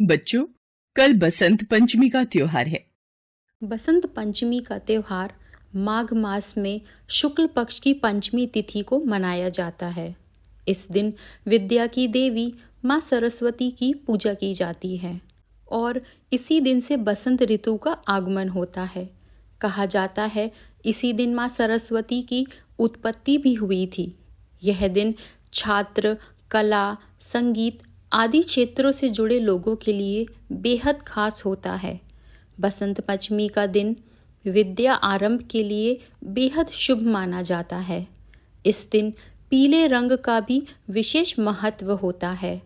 बच्चों, कल बसंत पंचमी का त्योहार है। बसंत पंचमी का त्योहार माघ मास में शुक्ल पक्ष की पंचमी तिथि को मनाया जाता है। इस दिन विद्या की देवी माँ सरस्वती की पूजा की जाती है और इसी दिन से बसंत ऋतु का आगमन होता है। कहा जाता है इसी दिन माँ सरस्वती की उत्पत्ति भी हुई थी। यह दिन छात्र, कला, संगीत आदि क्षेत्रों से जुड़े लोगों के लिए बेहद खास होता है। बसंत पंचमी का दिन विद्या आरंभ के लिए बेहद शुभ माना जाता है। इस दिन पीले रंग का भी विशेष महत्व होता है।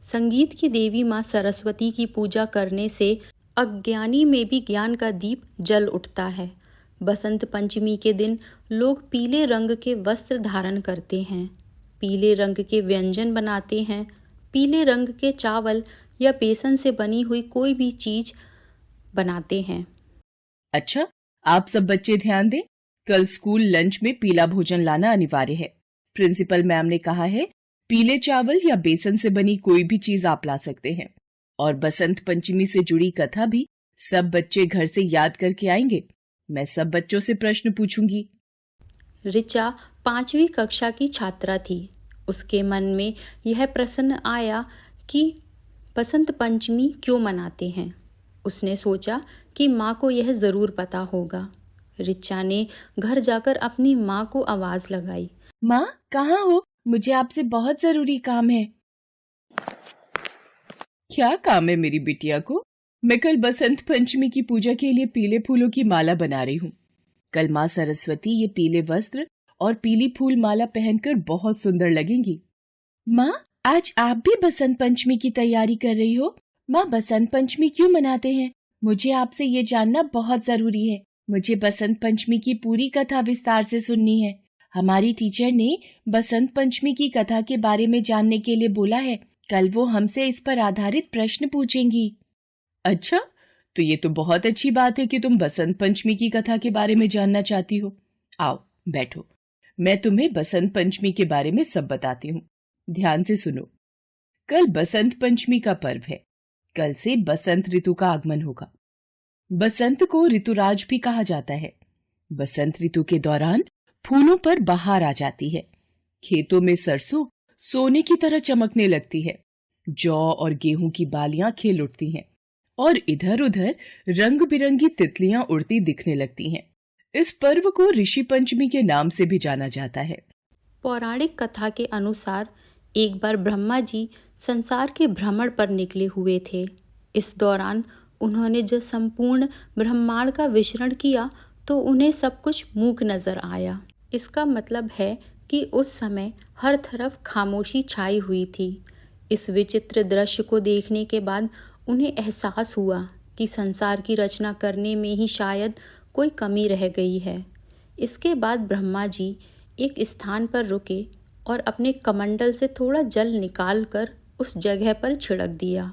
संगीत की देवी माँ सरस्वती की पूजा करने से अज्ञानी में भी ज्ञान का दीप जल उठता है। बसंत पंचमी के दिन लोग पीले रंग के वस्त्र धारण करते हैं, पीले रंग के व्यंजन बनाते हैं, पीले रंग के चावल या बेसन से बनी हुई कोई भी चीज बनाते हैं। अच्छा, आप सब बच्चे ध्यान दें। कल स्कूल लंच में पीला भोजन लाना अनिवार्य है। प्रिंसिपल मैम ने कहा है पीले चावल या बेसन से बनी कोई भी चीज आप ला सकते हैं। और बसंत पंचमी से जुड़ी कथा भी सब बच्चे घर से याद करके आएंगे। मैं सब बच्चों से प्रश्न पूछूंगी। ऋचा 5वीं कक्षा की छात्रा थी। उसके मन में यह प्रश्न आया कि बसंत पंचमी क्यों मनाते हैं। उसने सोचा कि माँ को यह जरूर पता होगा। ऋचा ने घर जाकर अपनी माँ को आवाज लगाई, माँ, कहाँ हो? मुझे आपसे बहुत जरूरी काम है। क्या काम है मेरी बिटिया को? मैं कल बसंत पंचमी की पूजा के लिए पीले फूलों की माला बना रही हूँ। कल माँ सरस्वती ये पीले वस्त्र और पीली फूल माला पहनकर बहुत सुंदर लगेंगी। माँ, आज आप भी बसंत पंचमी की तैयारी कर रही हो? माँ, बसंत पंचमी क्यों मनाते हैं? मुझे आपसे ये जानना बहुत जरूरी है। मुझे बसंत पंचमी की पूरी कथा विस्तार से सुननी है। हमारी टीचर ने बसंत पंचमी की कथा के बारे में जानने के लिए बोला है। कल वो हमसे इस पर आधारित प्रश्न पूछेंगी। अच्छा, तो ये तो बहुत अच्छी बात है कि तुम बसंत पंचमी की कथा के बारे में जानना चाहती हो। आओ, बैठो। मैं तुम्हें बसंत पंचमी के बारे में सब बताती हूँ। ध्यान से सुनो। कल बसंत पंचमी का पर्व है। कल से बसंत ऋतु का आगमन होगा। बसंत को ऋतुराज भी कहा जाता है। बसंत ऋतु के दौरान फूलों पर बहार आ जाती है। खेतों में सरसों सोने की तरह चमकने लगती है। जौ और गेहूं की बालियां खिल उठती हैं और इधर उधर रंग बिरंगी तितलियां उड़ती दिखने लगती हैं। इस पर्व को ऋषि पंचमी के नाम से भी जाना जाता है। पौराणिक कथा के अनुसार एक बार ब्रह्मा जी संसार के भ्रमण पर निकले हुए थे। इस दौरान उन्होंने जब संपूर्ण ब्रह्मांड का विचरण किया तो उन्हें सब कुछ मूक नजर आया। इसका मतलब है कि उस समय हर तरफ खामोशी छाई हुई थी। इस विचित्र दृश्य को देखने के बाद उन्हें एहसास हुआ कि संसार की रचना करने में ही शायद कोई कमी रह गई है। इसके बाद ब्रह्मा जी एक स्थान पर रुके और अपने कमंडल से थोड़ा जल निकालकर उस जगह पर छिड़क दिया।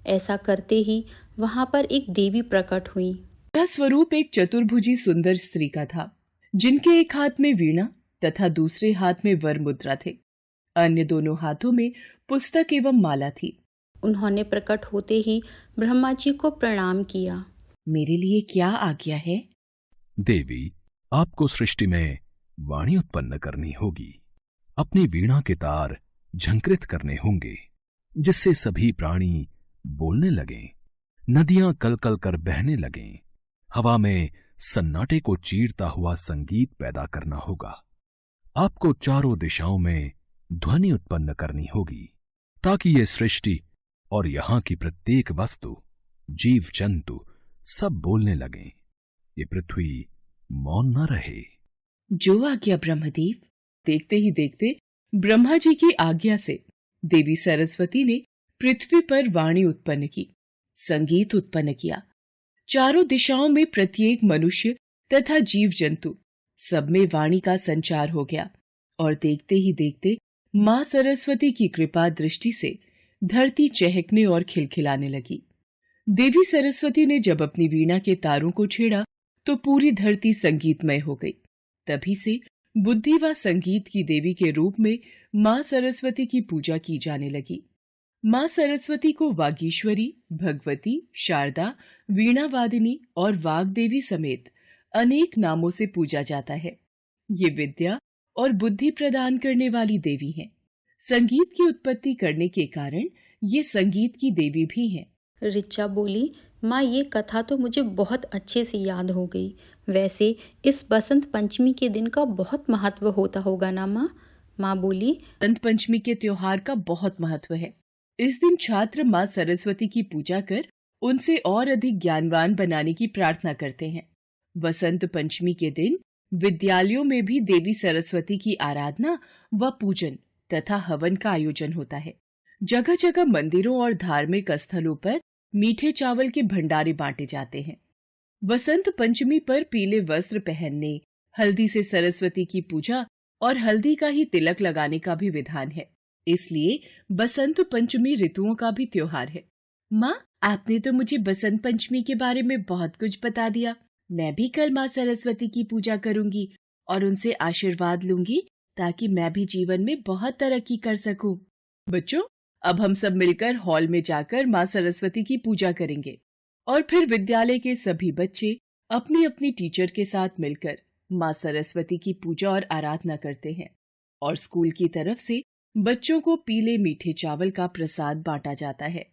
ऐसा करते ही वहां पर एक देवी प्रकट हुई। यह स्वरूप एक चतुर्भुजी सुंदर स्त्री का था, जिनके एक हाथ में वीणा तथा दूसरे हाथ में वर मुद्रा थे। अन्य दोनों हाथों में पुस्तक एवं माला थी। उन्होंने प्रकट होते ही ब्रह्मा जी को प्रणाम किया। मेरे लिए क्या आज्ञा है? देवी, आपको सृष्टि में वाणी उत्पन्न करनी होगी। अपनी वीणा के तार झंकृत करने होंगे, जिससे सभी प्राणी बोलने लगें, नदियां कल कल कर बहने लगें। हवा में सन्नाटे को चीरता हुआ संगीत पैदा करना होगा। आपको चारों दिशाओं में ध्वनि उत्पन्न करनी होगी, ताकि ये सृष्टि और यहां की प्रत्येक वस्तु, जीव जंतु सब बोलने लगें। ये पृथ्वी मौन न रहे। जो आज्ञा ब्रह्मदेव। देखते ही देखते ब्रह्मा जी की आज्ञा से देवी सरस्वती ने पृथ्वी पर वाणी उत्पन्न की, संगीत उत्पन्न किया। चारों दिशाओं में प्रत्येक मनुष्य तथा जीव जंतु सब में वाणी का संचार हो गया। और देखते ही देखते मां सरस्वती की कृपा दृष्टि से धरती चहकने और खिलखिलाने लगी। देवी सरस्वती ने जब अपनी वीणा के तारों को छेड़ा तो पूरी धरती संगीतमय हो गई। तभी से बुद्धि व संगीत की देवी के रूप में मां सरस्वती की पूजा की जाने लगी। माँ सरस्वती को वागीश्वरी, भगवती, शारदा, वीणा वादिनी और वाग्देवी समेत अनेक नामों से पूजा जाता है। ये विद्या और बुद्धि प्रदान करने वाली देवी हैं। संगीत की उत्पत्ति करने के कारण ये संगीत की देवी भी हैं। रिचा बोली, माँ ये कथा तो मुझे बहुत अच्छे से याद हो गई। वैसे इस बसंत पंचमी के दिन का बहुत महत्व होता होगा ना माँ? माँ बोली, बसंत पंचमी के त्योहार का बहुत महत्व है। इस दिन छात्र माँ सरस्वती की पूजा कर उनसे और अधिक ज्ञानवान बनाने की प्रार्थना करते हैं। बसंत पंचमी के दिन विद्यालयों में भी देवी सरस्वती की आराधना व पूजन तथा हवन का आयोजन होता है। जगह जगह मंदिरों और धार्मिक स्थलों पर मीठे चावल के भंडारे बांटे जाते हैं। बसंत पंचमी पर पीले वस्त्र पहनने, हल्दी से सरस्वती की पूजा और हल्दी का ही तिलक लगाने का भी विधान है। इसलिए बसंत पंचमी ऋतुओं का भी त्योहार है। माँ, आपने तो मुझे बसंत पंचमी के बारे में बहुत कुछ बता दिया। मैं भी कल माँ सरस्वती की पूजा करूंगी और उनसे आशीर्वाद लूंगी ताकि मैं भी जीवन में बहुत तरक्की कर सकूं। बच्चों, अब हम सब मिलकर हॉल में जाकर माँ सरस्वती की पूजा करेंगे और फिर विद्यालय के सभी बच्चे अपनी अपनी टीचर के साथ मिलकर माँ सरस्वती की पूजा और आराधना करते हैं और स्कूल की तरफ से बच्चों को पीले मीठे चावल का प्रसाद बांटा जाता है।